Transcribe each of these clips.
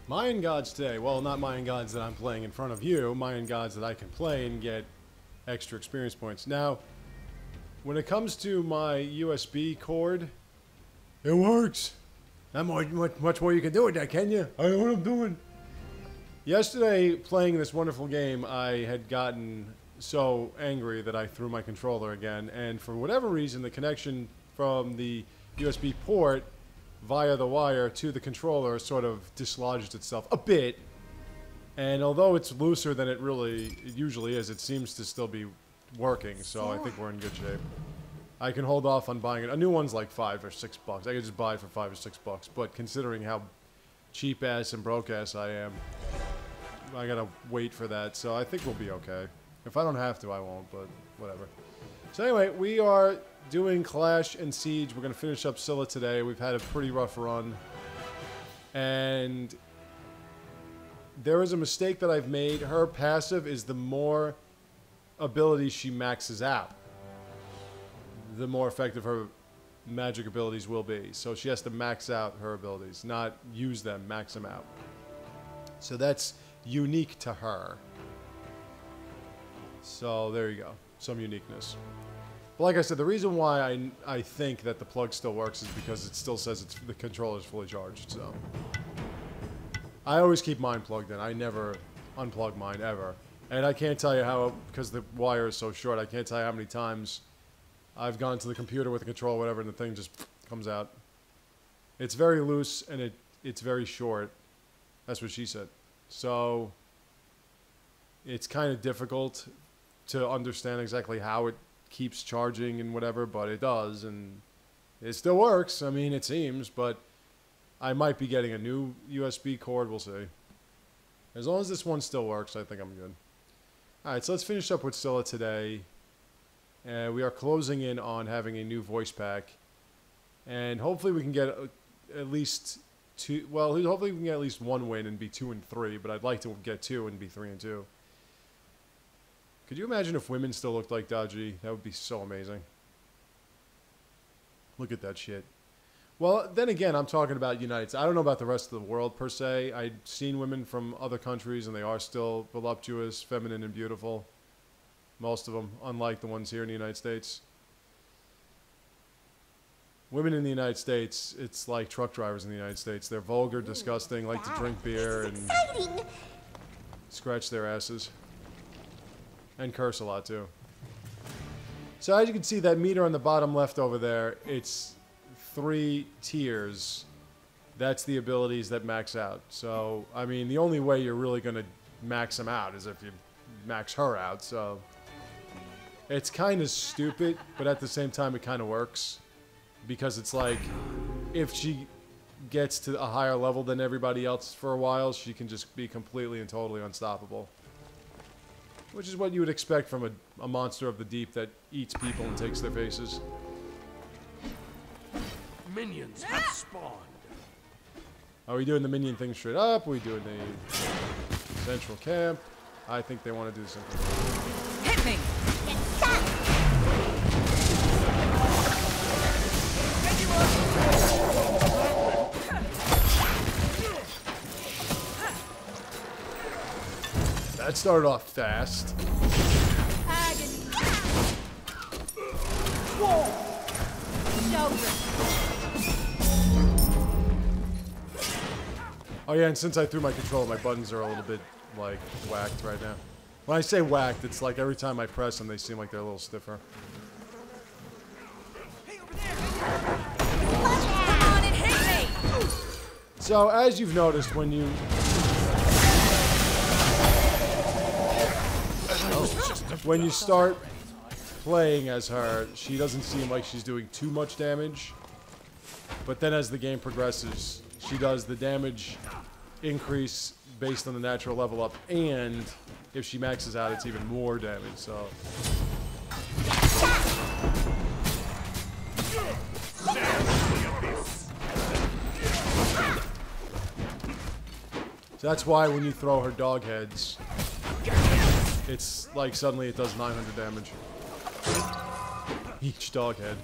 Mayan gods today. Well, not Mayan gods that I'm playing in front of you. Mayan gods that I can play and get extra experience points. Now, when it comes to my USB cord, it works. Not much more you can do with that, can you? I know what I'm doing. Yesterday, playing this wonderful game, I had gotten so angry that I threw my controller again. And for whatever reason, the connection from the USB port via the wire to the controller sort of dislodged itself a bit. And although it's looser than it usually is, it seems to still be working. So I think we're in good shape. I can hold off on buying it. A new one's like $5 or $6. I could just buy it for $5 or $6. But considering how cheap ass and broke ass I am, I gotta wait for that. So I think we'll be okay. If I don't have to, I won't. But whatever. So anyway, we are doing Clash and Siege. We're going to finish up Scylla today. We've had a pretty rough run. And there is a mistake that I've made. Her passive is the more abilities she maxes out, the more effective her magic abilities will be. So she has to max out her abilities, not use them, max them out. So that's unique to her. So there you go. Some uniqueness. But like I said, the reason why I think that the plug still works is because it still says the controller is fully charged. So I always keep mine plugged in. I never unplug mine ever. And I can't tell you how, because the wire is so short, I can't tell you how many times I've gone to the computer with the controller, whatever, and the thing just comes out. It's very loose and it's very short. That's what she said. So it's kind of difficult to understand exactly how it keeps charging and whatever, but it does, and it still works. I mean, it seems, but I might be getting a new USB cord. We'll see. As long as this one still works, I think I'm good. Alright, so let's finish up with Scylla today. We are closing in on having a new voice pack, and hopefully we can get at least two. Well, hopefully we can get at least one win and be 2 and 3, but I'd like to get 2 and be 3 and 2. Could you imagine if women still looked like Daji? That would be so amazing. Look at that shit. Well, then again, I'm talking about United States. I don't know about the rest of the world, per se. I've seen women from other countries, and they are still voluptuous, feminine, and beautiful. Most of them, unlike the ones here in the United States. Women in the United States, it's like truck drivers in the United States. They're vulgar, disgusting, like to drink beer, and scratch their asses. And curse a lot, too. So as you can see, that meter on the bottom left over there, it's 3 tiers. That's the abilities that max out. So, I mean, the only way you're really going to max them out is if you max her out. So, it's kind of stupid, but at the same time, it kind of works. Because it's like, if she gets to a higher level than everybody else for a while, she can just be completely and totally unstoppable. Which is what you would expect from a monster of the deep that eats people and takes their faces. Minions have spawned. Are we doing the minion thing straight up? Are we doing the central camp? I think they want to do something. Hit me! That started off fast. Oh yeah, and since I threw my controller, my buttons are a little bit, like, whacked right now. When I say whacked, it's like every time I press them, they seem like they're a little stiffer. So, as you've noticed, when you... When you start playing as her, she doesn't seem like she's doing too much damage. But then as the game progresses, she does the damage increase based on the natural level up. And if she maxes out, it's even more damage, so... So that's why when you throw her dog heads... It's like suddenly it does 900 damage. Each dog head.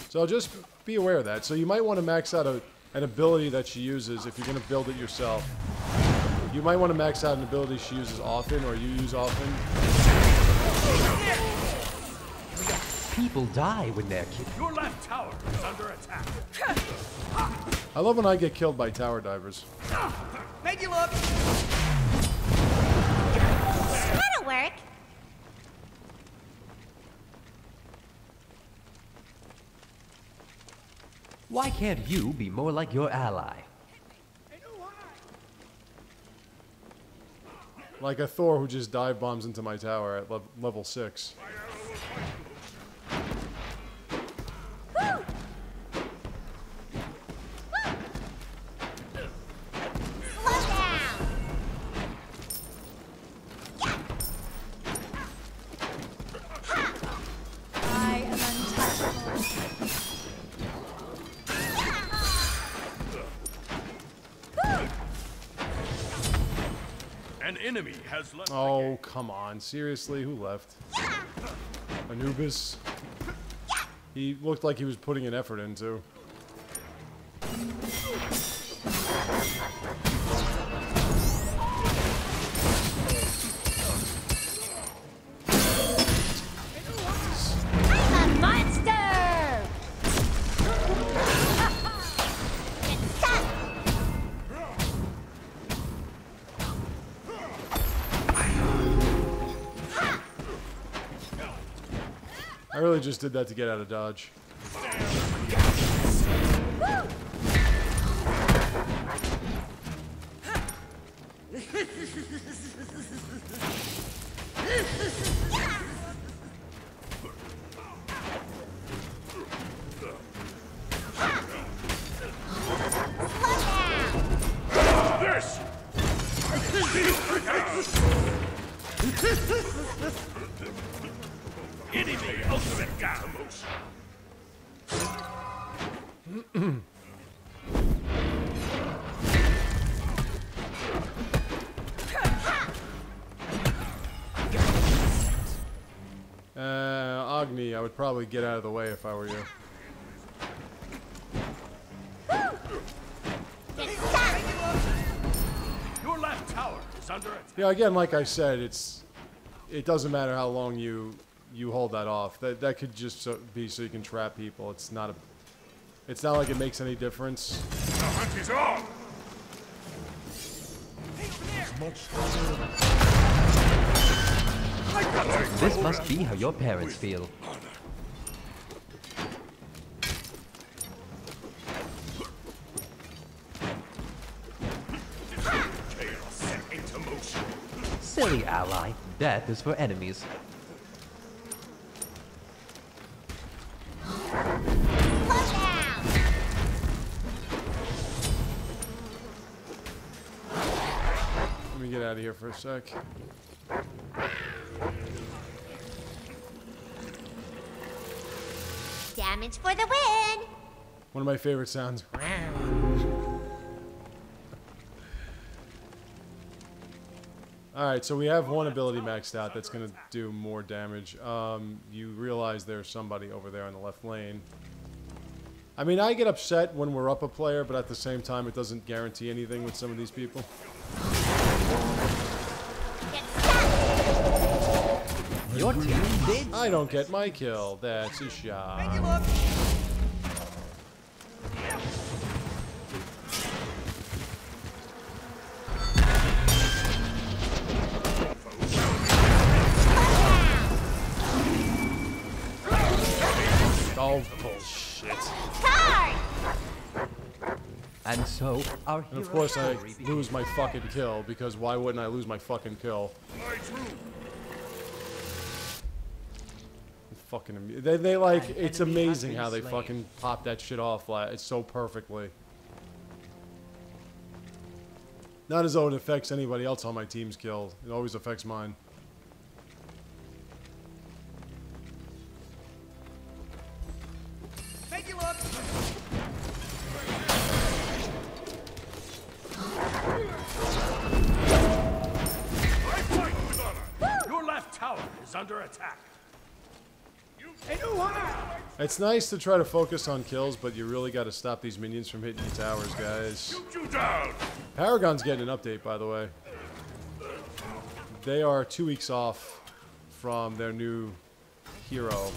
So just be aware of that. So you might want to max out an ability that she uses if you're going to build it yourself. You might want to max out an ability she uses often, or you use often. People die when they're killed. Your left tower is under attack. I love when I get killed by tower divers. Make you look. That'll work. Why can't you be more like your ally? Like a Thor who just dive bombs into my tower at level 6. An enemy has left. Oh, come on. Seriously? Who left? Anubis? He looked like he was putting an effort into. I'm a monster! I really just did that to get out of dodge. Enemy ultimate gun. Agni, I would probably get out of the way if I were you. Your left tower is under attack. Yeah, again, like I said, it doesn't matter how long you hold that off. That could just be so you can trap people. It's not like it makes any difference. The hunt is on. This must be how your parents feel. Chaos set into motion. Silly ally. Death is for enemies. Let me get out of here for a sec. Damage for the win! One of my favorite sounds. Alright, so we have one ability maxed out that's going to do more damage. You realize there's somebody over there in the left lane. I mean, I get upset when we're up a player, but at the same time, it doesn't guarantee anything with some of these people. Your team did. I don't get my kill. That's a shot. Make you look. Oh, bullshit. Card! And so, our And of hero course I story lose my fucking kill, because why wouldn't I lose my fucking kill? My troop. Fucking, they like, An it's enemy has amazing been how they slain. fucking pop that shit off. It's so perfectly. Not as though it affects anybody else on my team's kill. It always affects mine. Make you look. I fight with honor. Your left tower is under attack. You It's nice to try to focus on kills, but you really got to stop these minions from hitting your towers, guys. Shoot you down! Paragon's getting an update, by the way. They are 2 weeks off from their new hero.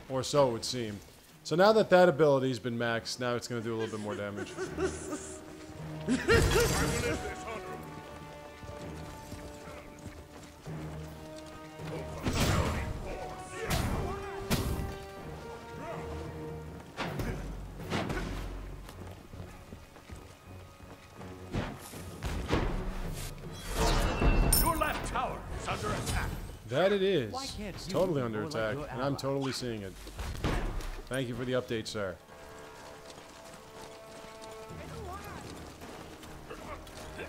Or so it would seem. So now that that ability's been maxed, now it's going to do a little bit more damage. Your left tower is under attack. That it is. Why can't It's you totally be under more like attack, your and I'm ally? totally seeing it. Thank you for the update, sir.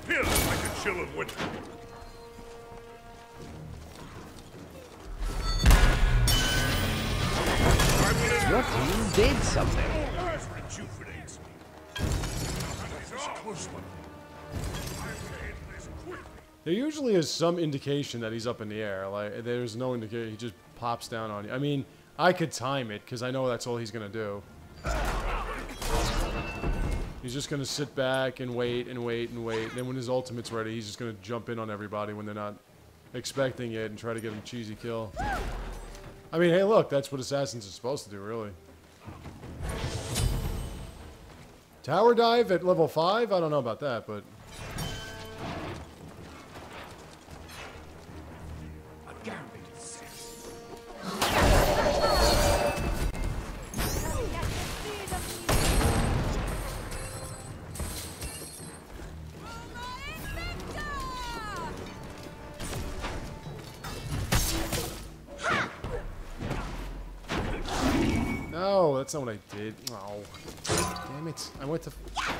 Feels like a chill of winter. Your team did something. Earth rejuvenates me. This is a close one. I will end this quickly. There usually is some indication that he's up in the air. Like, there's no indication. He just pops down on you. I mean, I could time it, because I know that's all he's going to do. He's just going to sit back and wait and wait and wait. And then when his ultimate's ready, he's just going to jump in on everybody when they're not expecting it and try to get him a cheesy kill. I mean, hey, look, that's what assassins are supposed to do, really. Tower dive at level 5? I don't know about that, but... A guaranteed sense. No, that's not what I did. Oh, damn it. I went to... I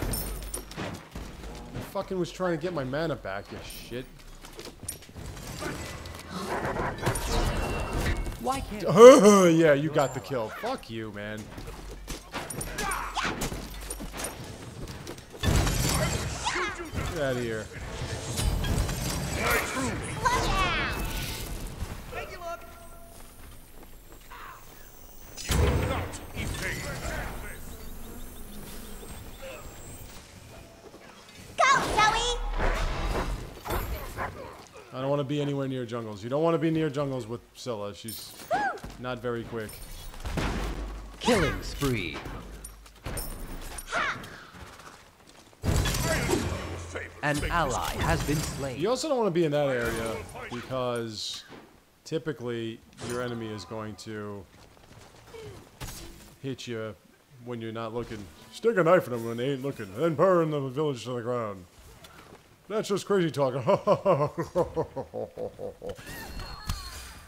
fucking was trying to get my mana back, you shit. Why can't Yeah, you got the kill. Fuck you, man. Get out of here. Make you look. You will not evade this. Go, Zoe! I don't want to be anywhere near jungles. You don't want to be near jungles with Scylla. She's not very quick. killing spree? An ally has been slain. You also don't want to be in that area because typically your enemy is going to hit you when you're not looking. Stick a knife in them when they ain't looking, and then burn the village to the ground. That's just crazy talk. Yeah,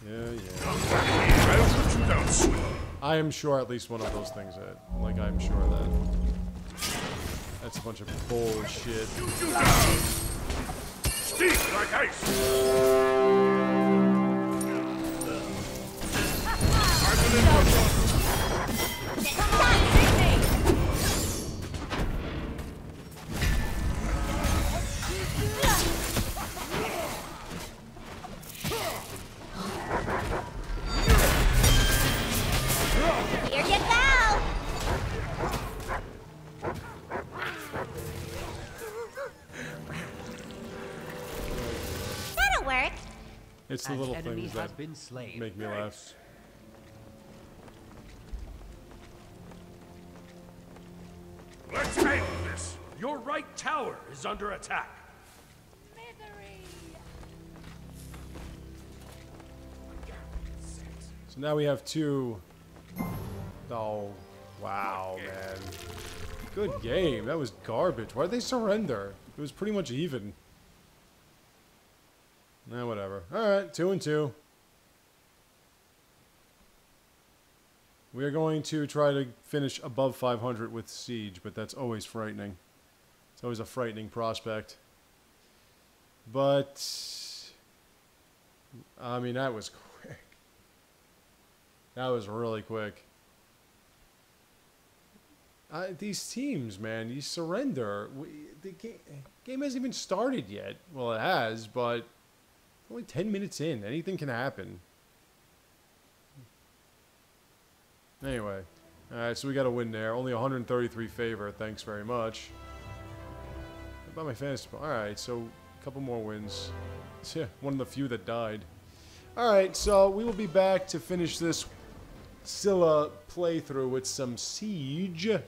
yeah. I'll put you down soon. I am sure at least one of those things hit. Like, I'm sure of that. That's a bunch of bullshit. Shoot you down. Steam like ice. Here you go! That'll work. It's the An little enemy things has that been slain. make me laugh. Let's end this. Your right tower is under attack. So now we have two. Oh, wow, man. Good game. That was garbage. Why'd they surrender? It was pretty much even. Nah, whatever. Alright, 2-2. We are going to try to finish above 500 with Siege, but that's always frightening. It's always a frightening prospect. But... I mean, that was quick. That was really quick. These teams, man, you surrender. The game hasn't even started yet. Well, it has, but Only 10 minutes in. Anything can happen. Anyway. Alright, so we got a win there. Only 133 favor. Thanks very much. What about my fantasy? Alright, so a couple more wins. Yeah, one of the few that died. Alright, so we will be back to finish this Scylla playthrough with some Siege.